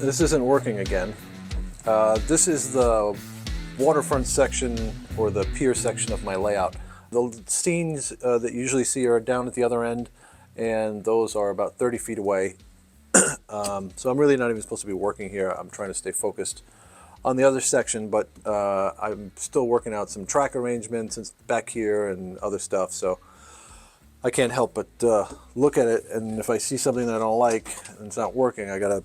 This isn't working again. This is the waterfront section or the pier section of my layout. The scenes that you usually see are down at the other end, and those are about 30 feet away. So I'm really not even supposed to be working here. I'm trying to stay focused on the other section, but I'm still working out some track arrangements and back here and other stuff. So I can't help but look at it, and if I see something that I don't like and it's not working, I gotta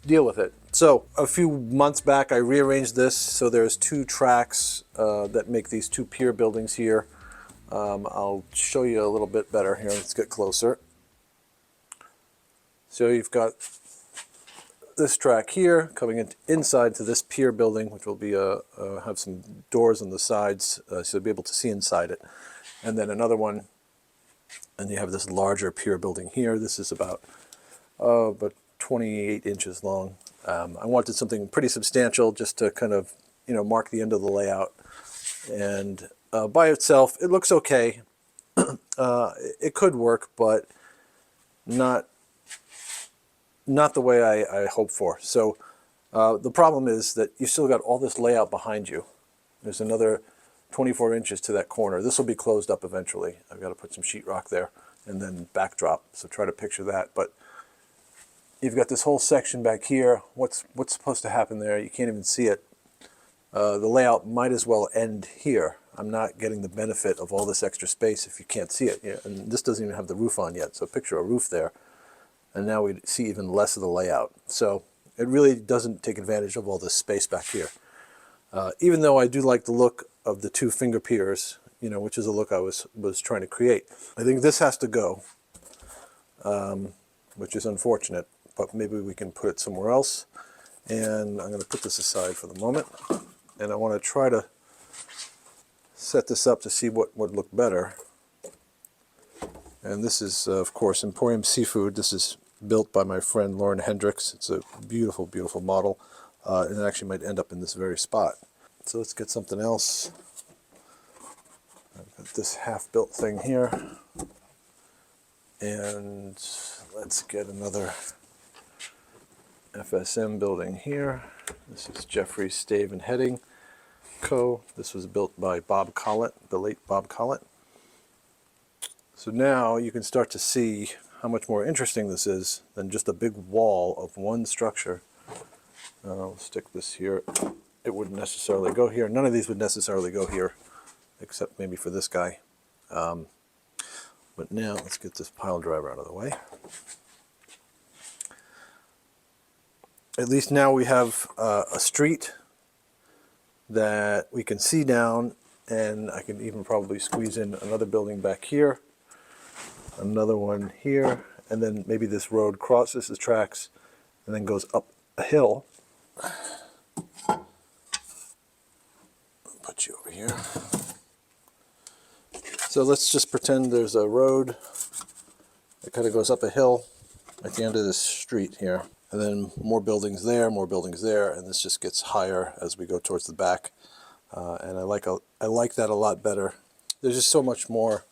deal with it. So a few months back, I rearranged this so there's two tracks that make these two pier buildings here. I'll show you a little bit better here. Let's get closer. So you've got this track here coming inside to this pier building, which will be have some doors on the sides, so you'll be able to see inside it. And then another one, and you have this larger pier building here. This is about 28 inches long. I wanted something pretty substantial just to kind of, mark the end of the layout. And by itself, it looks okay. It could work, but not the way I hoped for. So the problem is that you still got all this layout behind you. There's another 24 inches to that corner. This will be closed up eventually. I've got to put some sheetrock there and then backdrop. So try to picture that. But you've got this whole section back here. What's supposed to happen there? You can't even see it. The layout might as well end here. I'm not getting the benefit of all this extra space if you can't see it. And this doesn't even have the roof on yet. So picture a roof there. And now we see even less of the layout. So it really doesn't take advantage of all this space back here. Even though I do like the look of the two finger piers, which is a look I was trying to create. I think this has to go, which is unfortunate, but maybe we can put it somewhere else. And I'm going to put this aside for the moment. And I want to try to set this up to see what would look better. And this is, of course, Emporium Seafood. This is built by my friend Lauren Hendricks. It's a beautiful, beautiful model. And it actually might end up in this very spot. So let's get something else. I've got this half-built thing here. And let's get another FSM building here. This is Jeffrey Stave and Heading Co. This was built by Bob Collett, the late Bob Collett. So now you can start to see how much more interesting this is than just a big wall of one structure. I'll stick this here. It wouldn't necessarily go here. None of these would necessarily go here, except maybe for this guy. But now let's get this pile driver out of the way. At least now we have a street that we can see down, and I can even probably squeeze in another building back here, another one here, and then maybe this road crosses the tracks and then goes up a hill. Put you over here. So let's just pretend there's a road that kind of goes up a hill at the end of this street here. And then more buildings there, and this just gets higher as we go towards the back. And I like that a lot better. There's just so much more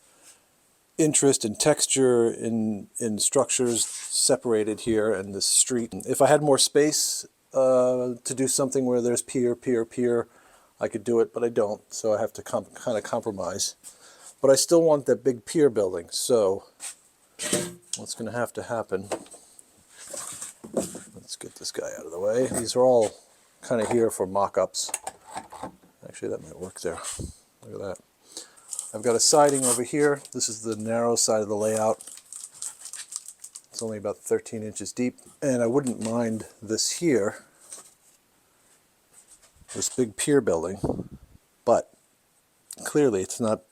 interest and texture in structures separated here in this street. If I had more space to do something where there's pier, I could do it, but I don't, so I have to kind of compromise. But I still want that big pier building, so what's going to have to happen? Let's get this guy out of the way. These are all kind of here for mock-ups. Actually, that might work there. Look at that. I've got a siding over here. This is the narrow side of the layout. It's only about 13 inches deep. And I wouldn't mind this here, this big pier building, but clearly it's not,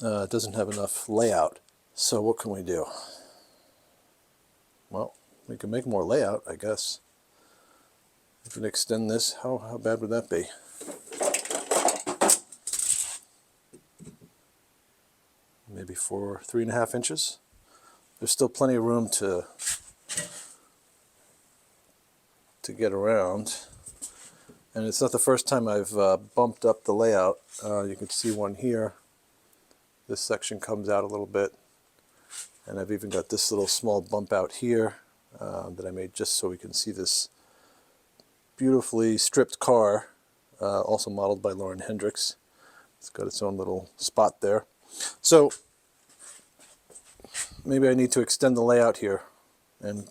it doesn't have enough layout. So what can we do? Well, we can make more layout, I guess. We can extend this. How bad would that be? Maybe for 3.5 inches. There's still plenty of room to get around. And it's not the first time I've bumped up the layout. You can see one here. This section comes out a little bit. And I've even got this little small bump out here that I made just so we can see this beautifully stripped car, also modeled by Lauren Hendricks. It's got its own little spot there. So maybe I need to extend the layout here and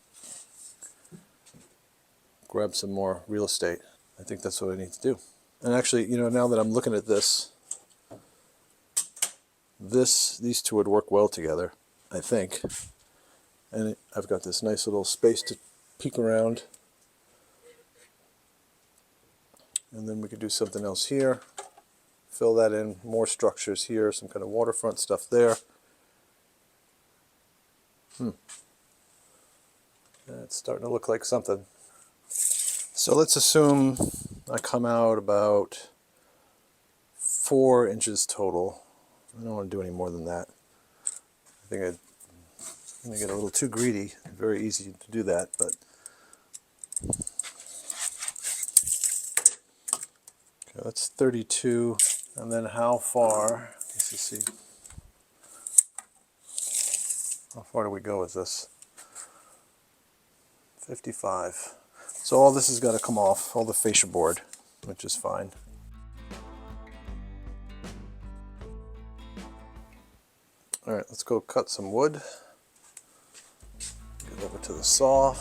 grab some more real estate. I think that's what I need to do. And actually, you know, now that I'm looking at this, these two would work well together, I think. And I've got this nice little space to peek around. And then we could do something else here. Fill that in, more structures here, some kind of waterfront stuff there. It's starting to look like something. So let's assume I come out about 4 inches total. I don't want to do any more than that. I think I'm going to get a little too greedy. Very easy to do that, but okay, that's 32. And then how far? Let's see. How far do we go with this? 55. So all this has got to come off, all the fascia board, which is fine. All right, let's go cut some wood. Get over to the saw.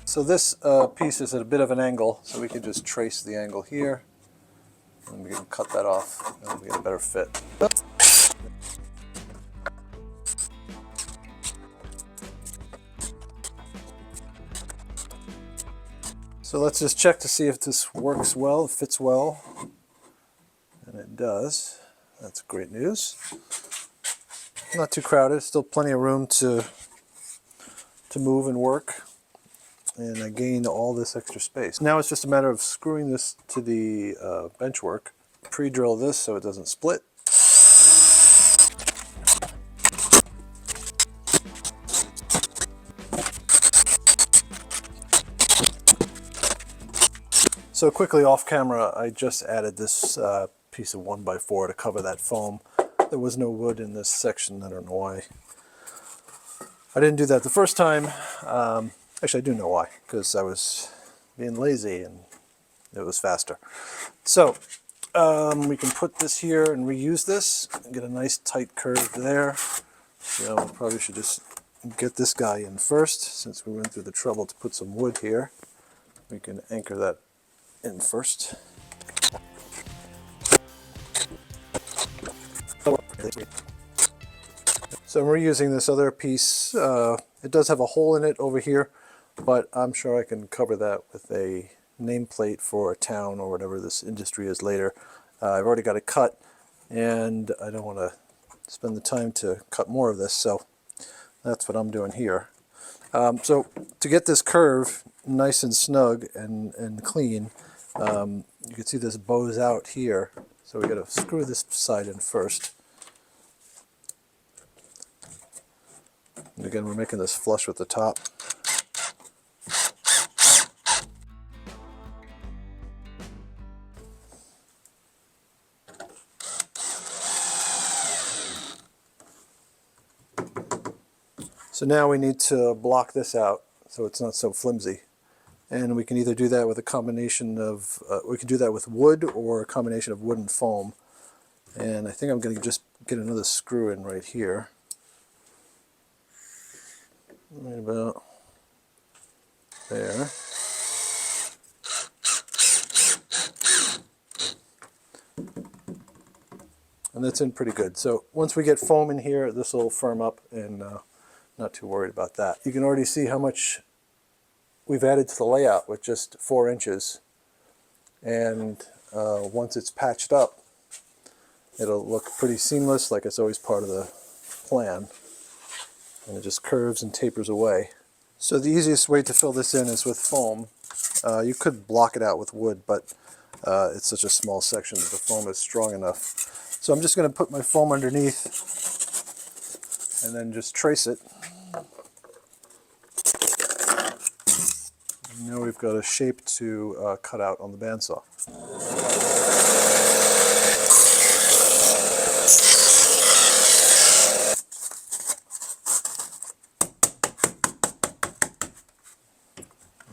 So this piece is at a bit of an angle, so we can just trace the angle here, and we can cut that off, and we get a better fit. So let's just check to see if this works well, fits well, and it does. That's great news. Not too crowded, still plenty of room to move and work. And I gained all this extra space. Now it's just a matter of screwing this to the bench work. Pre-drill this so it doesn't split. So quickly off camera, I just added this piece of 1x4 to cover that foam. There was no wood in this section, I don't know why. I didn't do that the first time. Actually, I do know why, because I was being lazy and it was faster. So we can put this here and reuse this and get a nice tight curve there. So we probably should just get this guy in first, since we went through the trouble to put some wood here. We can anchor that in first. So I'm reusing this other piece. It does have a hole in it over here, but I'm sure I can cover that with a nameplate for a town or whatever this industry is later. I've already got it cut, and I don't want to spend the time to cut more of this, so that's what I'm doing here. So to get this curve nice and snug and clean, you can see this bows out here, so we got to screw this side in first. And again, we're making this flush with the top. So now we need to block this out so it's not so flimsy. And we can either do that with a combination of, we can do that with wood or a combination of wood and foam. And I think I'm going to just get another screw in right here. Right about there. And that's in pretty good. So once we get foam in here, this will firm up, and not too worried about that. You can already see how much we've added to the layout with just 4 inches. And once it's patched up, it'll look pretty seamless, like it's always part of the plan. And it just curves and tapers away. So the easiest way to fill this in is with foam. You could block it out with wood, but it's such a small section that the foam is strong enough. So I'm just going to put my foam underneath and then just trace it. Now we've got a shape to cut out on the bandsaw.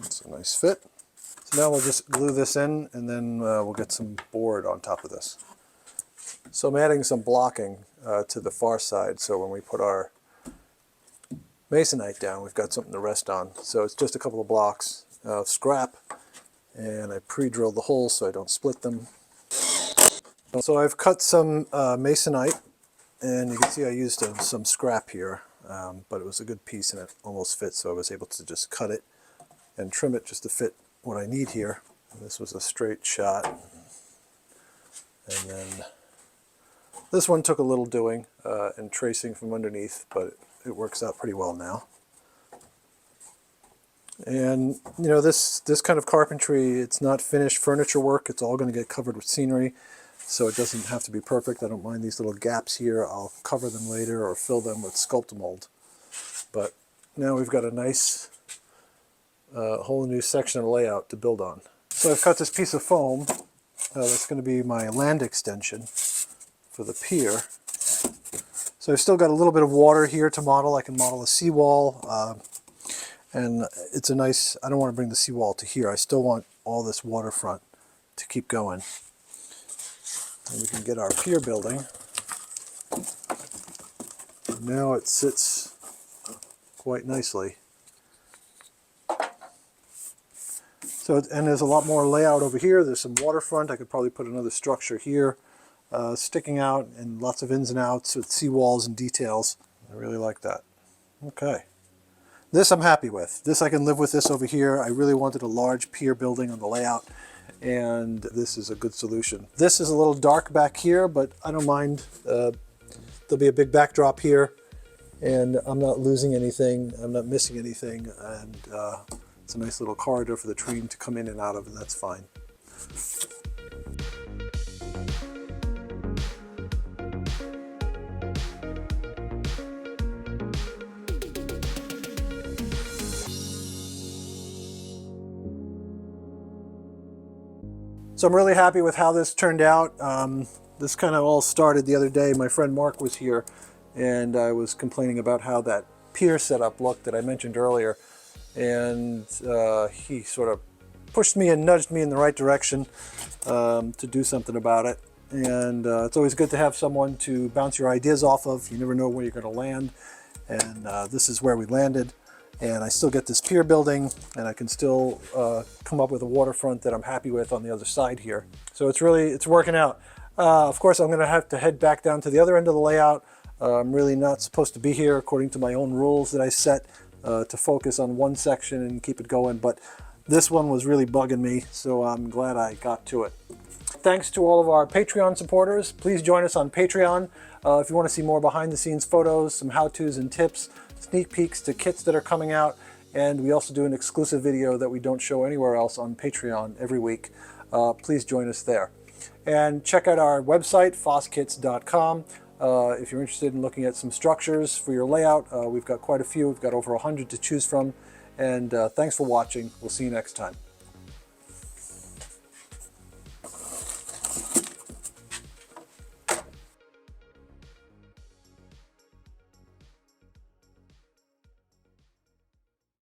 That's a nice fit. So now we'll just glue this in, and then we'll get some board on top of this. So I'm adding some blocking to the far side, so when we put our masonite down, we've got something to rest on. So it's just a couple of blocks of scrap, and I pre-drilled the holes so I don't split them. So I've cut some masonite, and you can see I used some scrap here, but it was a good piece and it almost fit, so I was able to just cut it and trim it just to fit what I need here. And this was a straight shot, and then this one took a little doing and tracing from underneath, but it works out pretty well now. And you know, this kind of carpentry, it's not finished furniture work. It's all going to get covered with scenery, so it doesn't have to be perfect. I don't mind these little gaps here. I'll cover them later or fill them with Sculptamold. But now we've got a nice whole new section of layout to build on. So I've cut this piece of foam. That's going to be my land extension for the pier. So I've still got a little bit of water here to model. I can model a seawall. And it's a nice, I don't want to bring the seawall to here. I still want all this waterfront to keep going. And we can get our pier building. Now it sits quite nicely. So, and there's a lot more layout over here. There's some waterfront. I could probably put another structure here sticking out, and lots of ins and outs with seawalls and details. I really like that. Okay. This I'm happy with. This I can live with this over here. I really wanted a large pier building on the layout, and this is a good solution. This is a little dark back here, but I don't mind. There'll be a big backdrop here, and I'm not losing anything. I'm not missing anything, and it's a nice little corridor for the train to come in and out of, and that's fine. So I'm really happy with how this turned out. This kind of all started the other day. My friend Mark was here, and I was complaining about how that pier setup looked that I mentioned earlier. And he sort of pushed me and nudged me in the right direction to do something about it. And it's always good to have someone to bounce your ideas off of. You never know where you're going to land. And this is where we landed. And I still get this pier building, and I can still come up with a waterfront that I'm happy with on the other side here. So it's working out. Of course, I'm going to have to head back down to the other end of the layout. I'm really not supposed to be here according to my own rules that I set to focus on one section and keep it going. But this one was really bugging me, so I'm glad I got to it. Thanks to all of our Patreon supporters. Please join us on Patreon. If you want to see more behind-the-scenes photos, some how-tos and tips, sneak peeks to kits that are coming out, and we also do an exclusive video that we don't show anywhere else on Patreon every week. Please join us there. And check out our website, fosskits.com. If you're interested in looking at some structures for your layout, we've got quite a few. We've got over 100 to choose from. And thanks for watching. We'll see you next time.